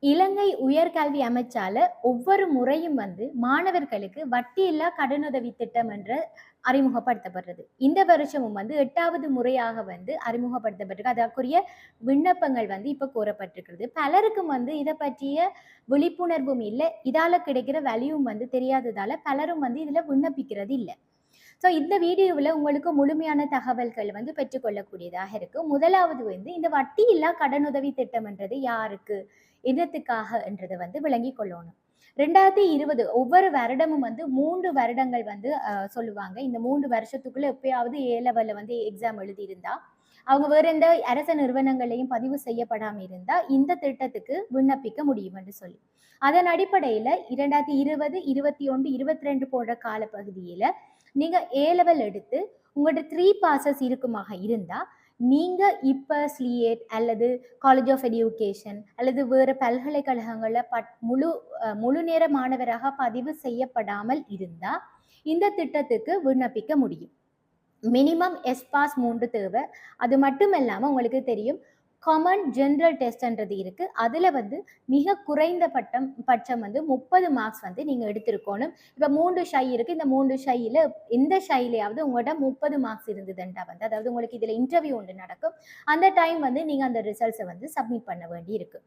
இலங்கை உயர்கல்வி அமைச்சால ஒவ்வொரு முறையும் மாணவர்களுக்கு வட்டியில்லா கடனுதவி திட்டம் என்ற அறிமுகப்படுத்தப்படுறது. இந்த வருஷமும் 8வது முறையாக அறிமுகப்படுத்தப்பட்டிருக்கு. அதற்குரிய விண்ணப்பங்கள் இப்ப கோரப்பட்டிருக்கிறது. பலருக்கும் இதை பற்றிய விழிப்புணர்வும் இல்லை, இதால கிடைக்கிற வேல்யூவும் தெரியாததால பலரும் இதுல விண்ணப்பிக்கிறது இல்லை. ஸோ இந்த வீடியோவில் உங்களுக்கு முழுமையான தகவல்கள் பெற்றுக்கொள்ளக்கூடியதாக இருக்கும். முதலாவது இந்த வட்டியில்லா கடனுதவி திட்டம்ன்றது யாருக்கு, என்னத்துக்காக என்றதை விளங்கி கொள்ளணும். 2020 ஒவ்வொரு வருடமும் 3 வருடங்கள் சொல்லுவாங்க. இந்த 3 வருஷத்துக்குள்ள எப்பயாவது A-level எக்ஸாம் எழுதியிருந்தா, அவங்க வேற எந்த அரச நிறுவனங்களையும் பதிவு செய்யப்படாமல் இருந்தா இந்த திட்டத்துக்கு விண்ணப்பிக்க முடியும் என்று சொல்லி, அதன் அடிப்படையில் 2020, 21, 22 போன்ற காலப்பகுதியில நீங்க A-level எடுத்து உங்களோட 3 பாசஸ் இருக்குமாக இருந்தா நீங்க இப்ப ஸ்லியேட் அல்லது காலேஜ் ஆஃப் எஜுகேஷன் அல்லது வேறு பல்கலைக்கழகங்களில் முழு நேர மாணவராக பதிவு செய்யப்படாமல் இருந்தா இந்த திட்டத்துக்கு விண்ணப்பிக்க முடியும். மினிமம் எஸ்பாஸ் 3 தேவை. அது மட்டும் இல்லாமல் உங்களுக்கு தெரியும் காமன் ஜென்ரல் டெஸ்ட்ன்றது இருக்கு. அதுல மிக குறைந்த பட்சம் 30 மார்க்ஸ் நீங்க எடுத்திருக்கணும். இப்ப 3 ஷை இருக்கு. இந்த 3 ஷையில எந்த ஷைலையாவது உங்களோட 30 மார்க்ஸ் இருந்ததுண்டா அதாவது உங்களுக்கு இதுல இன்டர்வியூ ஒன்று நடக்கும். அந்த டைம் நீங்க அந்த ரிசல்ட்ஸை சப்மிட் பண்ண வேண்டி இருக்கு.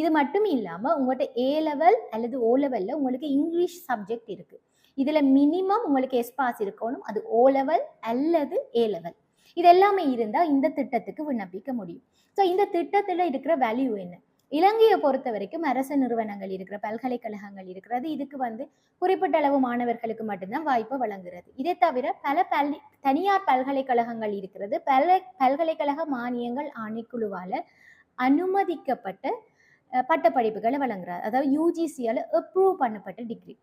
இது மட்டும் இல்லாம உங்கள்கிட்ட A-level அல்லது O-levelல உங்களுக்கு இங்கிலீஷ் சப்ஜெக்ட் இருக்கு. இதுல மினிமம் உங்களுக்கு எஸ்பாஸ் இருக்கணும். அது O-level அல்லது A-level இது எல்லாமே இருந்தா இந்த திட்டத்துக்கு விண்ணப்பிக்க முடியும். ஸோ இந்த திட்டத்துல இருக்கிற வேல்யூ என்ன? இலங்கையை பொறுத்த வரைக்கும் அரசு நிறுவனங்கள் இருக்கிற பல்கலைக்கழகங்கள் இருக்கிறது. இதுக்கு குறிப்பிட்ட அளவு மாணவர்களுக்கு மட்டும்தான் வாய்ப்பை வழங்குறது. இதை தவிர பல தனியார் பல்கலைக்கழகங்கள் இருக்கிறது. பல்கலைக்கழக மானியங்கள் ஆணைக்குழுவால அனுமதிக்கப்பட்ட பட்டப்படிப்புகளை வழங்குறாரு. அதாவது UGCயால அப்ரூவ் பண்ணப்பட்ட டிகிரி.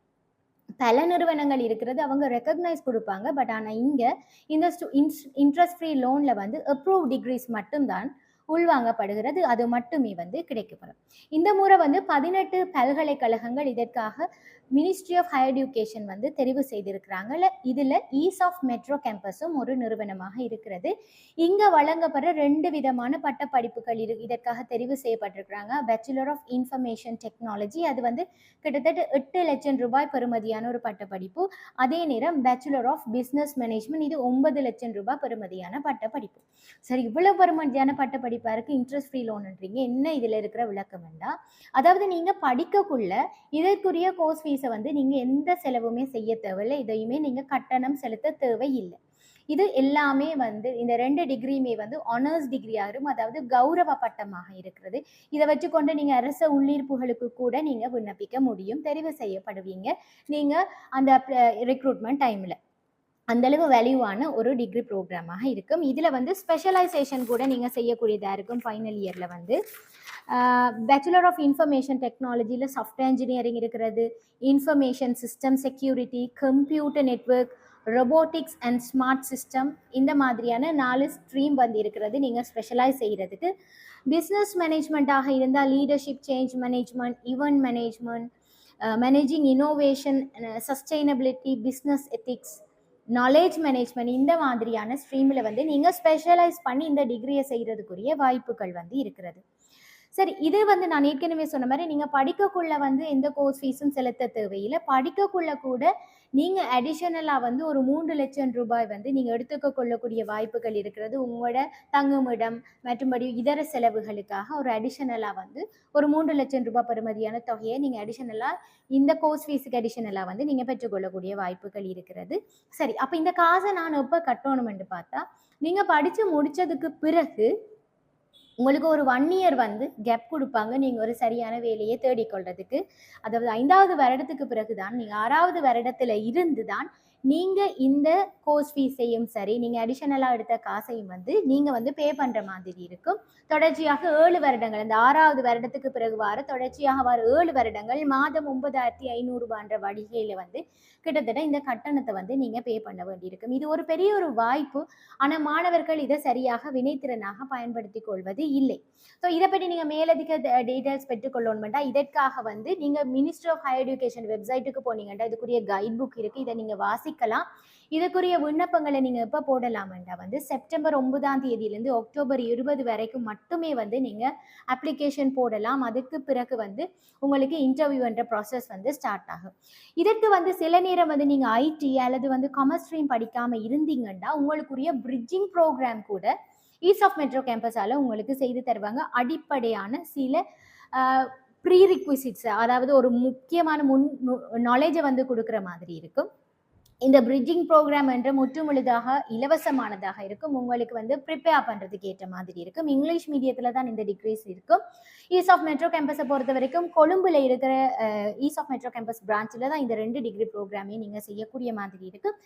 பல நிறுவனங்கள் இருக்கிறது, அவங்க ரெக்கக்னைஸ் கொடுப்பாங்க. பட் ஆனால் இங்கே இந்த இன்ட்ரெஸ்ட் ஃப்ரீ லோனில் அப்ரூவ் டிகிரிஸ் மட்டும்தான் உள்வாங்கப்படுகிறது. அது மட்டுமே கிடைக்கப்படும். இந்த முறை 18 பல்கலைக்கழகங்கள் இதற்காக மினிஸ்ட்ரி ஆஃப் ஹையர் எஜுகேஷன் தெரிவு செய்திருக்கிறாங்க. இதில் ஈஸ் ஆஃப் மெட்ரோ கேம்பஸும் ஒரு நிறுவனமாக இருக்கிறது. இங்கே வழங்கப்படுற 2 விதமான பட்ட படிப்புகள் இதற்காக தெரிவு செய்யப்பட்டிருக்கிறாங்க. பேச்சுலர் ஆஃப் இன்ஃபர்மேஷன் டெக்னாலஜி, அது கிட்டத்தட்ட 8 லட்சம் ரூபாய் பெறுமதியான ஒரு பட்டப்படிப்பு. அதே நேரம் பேச்சுலர் ஆஃப் பிஸ்னஸ் மேனேஜ்மெண்ட், இது 9 லட்சம் ரூபாய் பெறுமதியான பட்டப்படிப்பு. சரி, இவ்வளவு பெறுமதியான பட்டப்படிப்பு இன்ட்ரெஸ்ட் ஃப்ரீ லோன்ன்றீங்க, என்ன இதுல இருக்கிற விளக்கம் என்றா, அதாவது நீங்க படிக்கக்குள்ள இதற்குரிய கோர்ஸ் ஃபீஸை நீங்க எந்த செலவுமே செய்ய தேவையில்லை. இதையுமே நீங்க கட்டணம் செலுத்த தேவையில்லை. இது எல்லாமே இந்த 2 டிகிரியுமே ஆனர்ஸ் டிகிரி ஆகும். அதாவது கௌரவ பட்டமாக இருக்கிறது. இதை வச்சுக்கொண்டு நீங்க அரச உள்ளீர்ப்புகளுக்கு கூட நீங்க விண்ணப்பிக்க முடியும், தெரிவு செய்யப்படுவீங்க நீங்க அந்த ரெக்ரூட்மெண்ட் டைம்ல. அந்தளவு வேல்யூவான ஒரு டிகிரி ப்ரோக்ராமாக இருக்கும். இதில் ஸ்பெஷலைசேஷன் கூட நீங்கள் செய்யக்கூடியதாக இருக்கும். ஃபைனல் இயரில் பேச்சுலர் ஆஃப் இன்ஃபர்மேஷன் டெக்னாலஜியில் சாஃப்ட்வேர் இன்ஜினியரிங் இருக்கிறது, information system security, computer network, robotics and smart system, இந்த மாதிரியான 4 ஸ்ட்ரீம் இருக்கிறது நீங்கள் ஸ்பெஷலைஸ் செய்கிறதுக்கு. பிஸ்னஸ் மேனேஜ்மெண்ட்டாக இருந்தால் leadership, change management, event management, managing innovation, sustainability, business ethics, knowledge management, இந்த மாதிரியான ஸ்ட்ரீமில் நீங்கள் ஸ்பெஷலைஸ் பண்ணி இந்த டிகிரியை செய்கிறதுக்குரிய வாய்ப்புகள் இருக்கிறது. சரி, இது நான் ஏற்கனவே சொன்ன மாதிரி நீங்கள் படிக்கக்குள்ள எந்த கோர்ஸ் ஃபீஸும் செலுத்த தேவையில்லை. படிக்கக்குள்ள கூட நீங்கள் அடிஷனலாக ஒரு 3 லட்சம் ரூபாய் நீங்கள் எடுத்துக்க கொள்ளக்கூடிய வாய்ப்புகள் இருக்கிறது. உங்களோட தங்குமிடம் மற்றும்படி இதர செலவுகளுக்காக ஒரு அடிஷனலாக ஒரு 3 லட்சம் ரூபாய் பெறுமதியான தொகையை நீங்கள் அடிஷனலாக இந்த கோர்ஸ் ஃபீஸுக்கு அடிஷனலாக நீங்கள் பெற்றுக்கொள்ளக்கூடிய வாய்ப்புகள் இருக்கிறது. சரி, அப்போ இந்த காசை நான் எப்போ கட்டணும்னு பார்த்தா, நீங்கள் படித்து முடித்ததுக்கு பிறகு உங்களுக்கு ஒரு 1 இயர் கேப் கொடுப்பாங்க, நீங்கள் ஒரு சரியான வேலையை தேடிக்கொள்றதுக்கு. அதாவது 5வது வருடத்துக்கு பிறகுதான், நீங்கள் 6வது வருடத்தில் இருந்து தான் நீங்கள் இந்த கோர்ஸ் ஃபீஸையும் சரி, நீங்கள் அடிஷனலாக எடுத்த காசையும் நீங்கள் பே பண்ணுற மாதிரி இருக்கும். தொடர்ச்சியாக 7 வருடங்கள், இந்த 6வது வருடத்துக்கு பிறகு தொடர்ச்சியாக 7 வருடங்கள் மாதம் 9,500 ரூபான்ற வழிகையில் கிட்டத்தட்ட இந்த கட்டணத்தை நீங்கள் பே பண்ண வேண்டியிருக்கும். இது ஒரு பெரிய ஒரு வாய்ப்பு. ஆனால் மாணவர்கள் இதை சரியாக வினைத்திறனாக பயன்படுத்தி கொள்வது இல்லை. ஸோ இதை பற்றி நீங்கள் மேலதிக டீட்டெயில்ஸ் பெற்றுக்கொள்ளணும்னா இதற்காக நீங்கள் மினிஸ்ட்ரி ஆஃப் ஹையர் எஜுகேஷன் வெப்சைட்டுக்கு போனீங்கன்னா இதுக்குரிய கைட் புக் இருக்குது. இதை நீங்கள் வாசிக்க சந்திக்கலாம். இதுக்குரிய விண்ணப்பங்களை நீங்க எப்ப போடலாம்டா வந்து செப்டம்பர் 9ஆம் தேதியிலிருந்து அக்டோபர் 20 வரைக்கும் மட்டுமே வந்து நீங்க அப்ளிகேஷன் போடலாம். அதுக்கு பிறகு வந்து உங்களுக்கு இன்டர்வியூ என்ற ப்ராசஸ் வந்து ஸ்டார்ட் ஆகும். இதற்கு வந்து சில நேரம் வந்து நீங்க ஐடி அல்லது வந்து காமர்ஸ் ஸ்ட்ரீம் படிக்காம இருந்தீங்கன்னா உங்களுக்குரிய பிரிட்ஜிங் ப்ரோக்ராம் கூட ஈஸ்ட் ஆஃப் மெட்ரோ கேம்பஸால உங்களுக்கு செய்து தருவாங்க. அடிப்படையான சில ப்ரீ ரிக்விசிட்ஸ், அதாவது ஒரு முக்கியமான நாலேஜை வந்து கொடுக்குற மாதிரி இருக்கும். இந்த பிரிட்ஜிங் ப்ரோக்ராம் என்ற முற்றுமுழுதாக இலவசமானதாக இருக்கும். உங்களுக்கு வந்து ப்ரிப்பேர் பண்ணுறதுக்கு ஏற்ற மாதிரி இருக்கும். இங்கிலீஷ் மீடியத்தில் தான் இந்த டிகிரிஸ் இருக்கும். ஈஸ்ட் ஆஃப் மெட்ரோ கேம்பஸை பொறுத்த வரைக்கும் கொழும்புல இருக்கிற ஈஸ்ட் ஆஃப் மெட்ரோ கேம்பஸ் பிரான்ச்சில் தான் இந்த 2 டிகிரி ப்ரோக்ராமே நீங்கள் செய்யக்கூடிய மாதிரி இருக்கும்.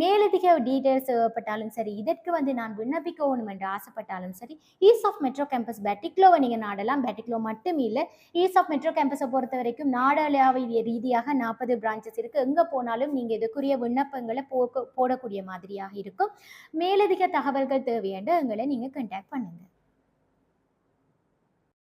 மேலதிக டீட்டெயில்ஸ் தேவைப்பட்டாலும் சரி, இதற்கு வந்து நான் விண்ணப்பிக்கணும் என்று ஆசைப்பட்டாலும் சரி, ஈஸ்ட் ஆஃப் மெட்ரோ கேம்பஸ் பெட்டிக்லோவை நீங்கள் நாடலாம். பெட்டிக்லோ மட்டும் இல்லை, ஈஸ்ட் ஆஃப் மெட்ரோ கேம்பஸை பொறுத்த வரைக்கும் நாடளாவிய ரீதியாக 40 பிரான்ச்சஸ் இருக்குது. எங்கே போனாலும் நீங்கள் இதுக்குரிய விண்ணப்பங்களை போடக்கூடிய மாதிரியாக இருக்கும். மேலதிக தகவல்கள் தேவையான எங்களை நீங்கள் கான்டாக்ட் பண்ணுங்க.